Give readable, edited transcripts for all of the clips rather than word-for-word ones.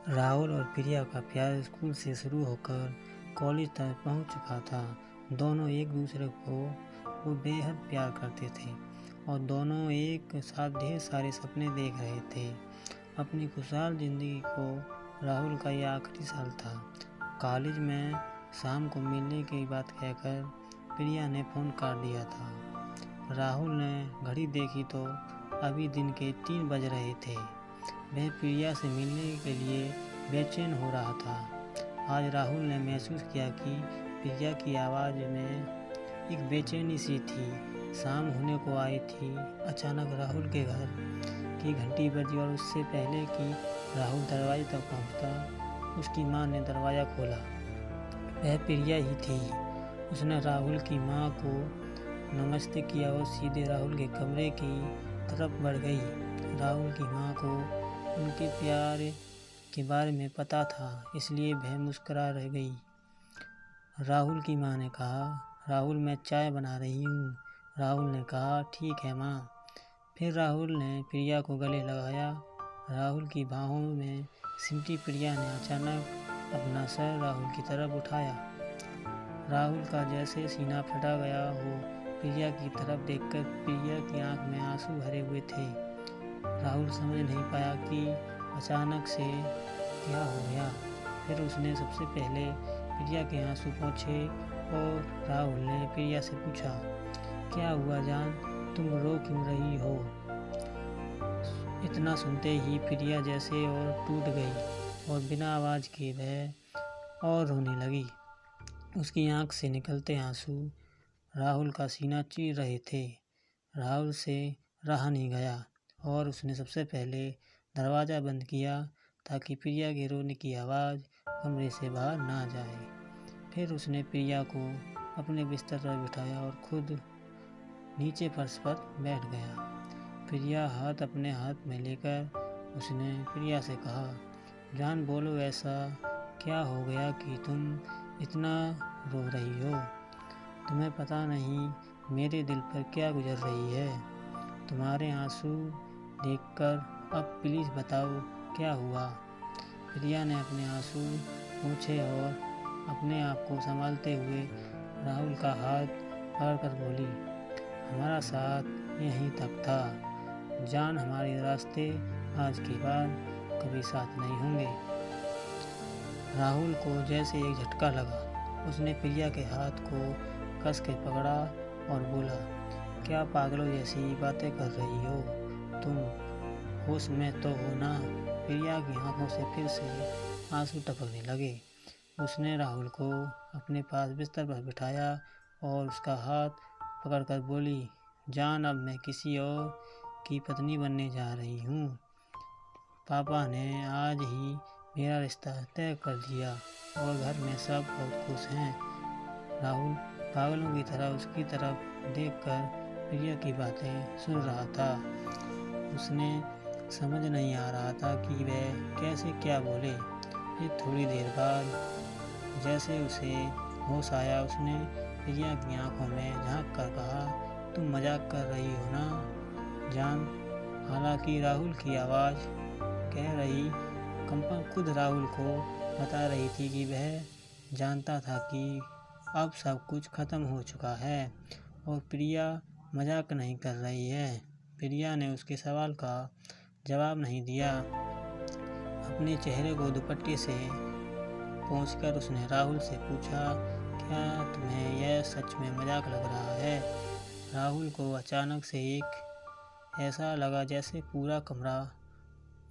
राहुल और प्रिया का प्यार स्कूल से शुरू होकर कॉलेज तक पहुंच चुका था। दोनों एक दूसरे को बेहद प्यार करते थे और दोनों एक साथ ढेर सारे सपने देख रहे थे। अपनी खुशहाल जिंदगी को राहुल का यह आखिरी साल था। कॉलेज में शाम को मिलने की बात कहकर प्रिया ने फ़ोन काट दिया था। राहुल ने घड़ी देखी तो अभी दिन के 3 बज रहे थे। वह प्रिया से मिलने के लिए बेचैन हो रहा था। आज राहुल ने महसूस किया कि प्रिया की आवाज़ में एक बेचैनी सी थी। शाम होने को आई थी। अचानक राहुल के घर की घंटी बजी और उससे पहले कि राहुल दरवाजे तक पहुंचता, उसकी माँ ने दरवाज़ा खोला। वह प्रिया ही थी। उसने राहुल की माँ को नमस्ते किया और सीधे राहुल के कमरे की तरफ बढ़ गई। राहुल की माँ को उनके प्यार के बारे में पता था, इसलिए वह मुस्कुरा रह गई। राहुल की माँ ने कहा, राहुल मैं चाय बना रही हूँ। राहुल ने कहा, ठीक है माँ। फिर राहुल ने प्रिया को गले लगाया। राहुल की बाहों में सिमटी प्रिया ने अचानक अपना सर राहुल की तरफ उठाया। राहुल का जैसे सीना फटा गया हो। प्रिया की तरफ देखकर प्रिया की आंख में आंसू भरे हुए थे। राहुल समझ नहीं पाया कि अचानक से क्या हो गया। फिर उसने सबसे पहले प्रिया के आंसू पोंछे और राहुल ने प्रिया से पूछा, क्या हुआ जान, तुम रो क्यों रही हो? इतना सुनते ही प्रिया जैसे और टूट गई और बिना आवाज़ के वह और रोने लगी। उसकी आंख से निकलते आंसू राहुल का सीना चीर रहे थे। राहुल से रहा नहीं गया और उसने सबसे पहले दरवाज़ा बंद किया ताकि प्रिया के रोने की आवाज़ कमरे से बाहर ना जाए। फिर उसने प्रिया को अपने बिस्तर पर बिठाया और खुद नीचे फर्श पर बैठ गया। प्रिया हाथ अपने हाथ में लेकर उसने प्रिया से कहा, जान बोलो ऐसा क्या हो गया कि तुम इतना रो रही हो? तुम्हें पता नहीं मेरे दिल पर क्या गुजर रही है। तुम्हारे आंसू देखकर अब प्लीज़ बताओ क्या हुआ? प्रिया ने अपने आंसू पोंछे और अपने आप को संभालते हुए राहुल का हाथ पकड़कर बोली, हमारा साथ यहीं तक था जान, हमारे रास्ते आज के बाद कभी साथ नहीं होंगे। राहुल को जैसे एक झटका लगा। उसने प्रिया के हाथ को कस के पकड़ा और बोला, क्या पागलों जैसी बातें कर रही हो तुम? होश में तो हो ना? प्रिया की आंखों से फिर से आंसू टपकने लगे। उसने राहुल को अपने पास बिस्तर पर बिठाया और उसका हाथ पकड़कर बोली, जान अब मैं किसी और की पत्नी बनने जा रही हूँ। पापा ने आज ही मेरा रिश्ता तय कर दिया और घर में सब बहुत खुश हैं। राहुल पागलों की तरह उसकी तरफ देखकर प्रिया की बातें सुन रहा था। उसने समझ नहीं आ रहा था कि वह कैसे क्या बोले। फिर थोड़ी देर बाद जैसे उसे होश आया, उसने प्रिया की आंखों में झांक कर कहा, तुम मजाक कर रही हो ना जान? हालांकि राहुल की आवाज़ कह रही कंपन खुद राहुल को बता रही थी कि वह जानता था कि अब सब कुछ खत्म हो चुका है और प्रिया मजाक नहीं कर रही है। प्रिया ने उसके सवाल का जवाब नहीं दिया। अपने चेहरे को दुपट्टे से पोंछकर उसने राहुल से पूछा, क्या तुम्हें यह सच में मजाक लग रहा है? राहुल को अचानक से एक ऐसा लगा जैसे पूरा कमरा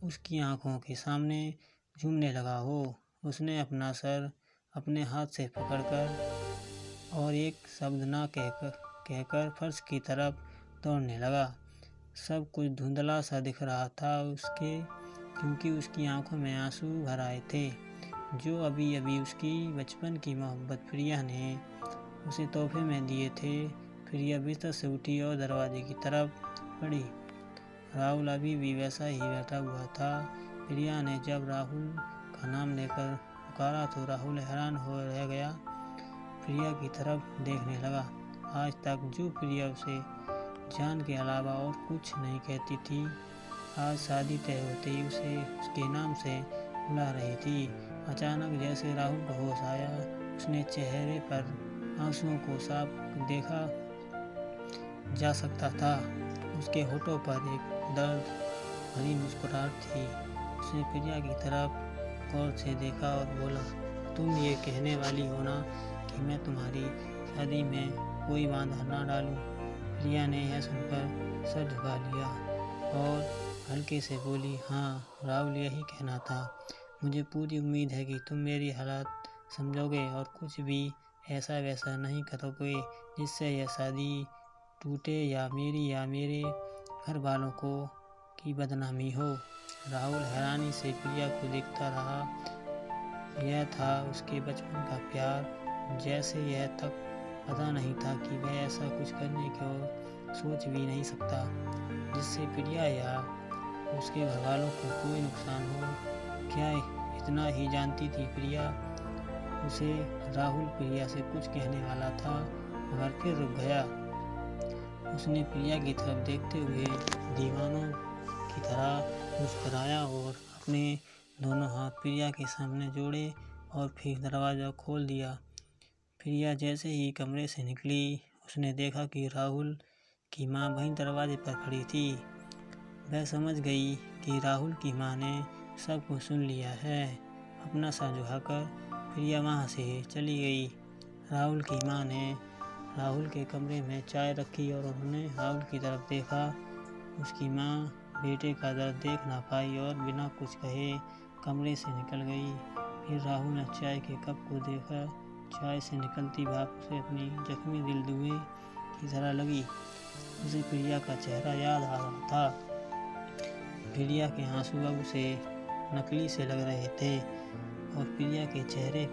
उसकी आंखों के सामने झूमने लगा हो। उसने अपना सर अपने हाथ से पकड़कर और एक शब्द ना कहकर फर्श की तरफ दौड़ने लगा। सब कुछ धुंधला सा दिख रहा था उसके, क्योंकि उसकी आंखों में आंसू भर आए थे जो अभी अभी उसकी बचपन की मोहब्बत प्रिया ने उसे तोहफे में दिए थे। प्रिया बिस्तर से उठी और दरवाजे की तरफ बढ़ी। राहुल अभी भी वैसा ही बैठा हुआ था। प्रिया ने जब राहुल का नाम लेकर पुकारा तो राहुल हैरान हो रह गया। प्रिया की तरफ देखने लगा। आज तक जो प्रिया उसे जान के अलावा और कुछ नहीं कहती थी, आज शादी तय होते ही उसे उसके नाम से बुला रही थी। अचानक जैसे राहुल को होश आया, उसने चेहरे पर आंसुओं को साफ देखा जा सकता था। उसके होठों पर एक दर्द भरी मुस्कुराहट थी। उसने प्रिया की तरफ गौर से देखा और बोला, तुम ये कहने वाली हो ना कि मैं तुम्हारी शादी में कोई बाधा ना डालूं? प्रिया ने यह सुनकर सर झुका लिया और हल्के से बोली, हाँ राहुल, यही कहना था। मुझे पूरी उम्मीद है कि तुम मेरी हालत समझोगे और कुछ भी ऐसा वैसा नहीं करोगे जिससे यह शादी टूटे या मेरे घर वालों को की बदनामी हो। राहुल हैरानी से प्रिया को देखता रहा। यह था उसके बचपन का प्यार। जैसे यह तक पता नहीं था कि वह ऐसा कुछ करने को सोच भी नहीं सकता जिससे प्रिया या उसके घर वालों को कोई नुकसान हो। क्या इतना ही जानती थी प्रिया? उसे राहुल प्रिया से कुछ कहने वाला था मगर फिर रुक गया। उसने प्रिया की तरफ देखते हुए दीवानों की तरह मुस्कुराया और अपने दोनों हाथ प्रिया के सामने जोड़े और फिर दरवाज़ा खोल दिया। प्रिया जैसे ही कमरे से निकली, उसने देखा कि राहुल की माँ वहीं दरवाजे पर खड़ी थी। वह समझ गई कि राहुल की माँ ने सब कुछ सुन लिया है। अपना सर झुकाकर प्रिया वहाँ से चली गई। राहुल की माँ ने राहुल के कमरे में चाय रखी और उन्होंने राहुल की तरफ देखा। उसकी माँ बेटे का दर्द देख ना पाई और बिना कुछ कहे कमरे से निकल गई। फिर राहुल ने चाय के कप को देखा। चाय से निकलती भाप उसे अपनी जख्मी दिल दुए की तरह लगी। उसे प्रिया का चेहरा याद आ रहा था। प्रिया के आंसू अब उसे नकली से लग रहे थे और प्रिया के चेहरे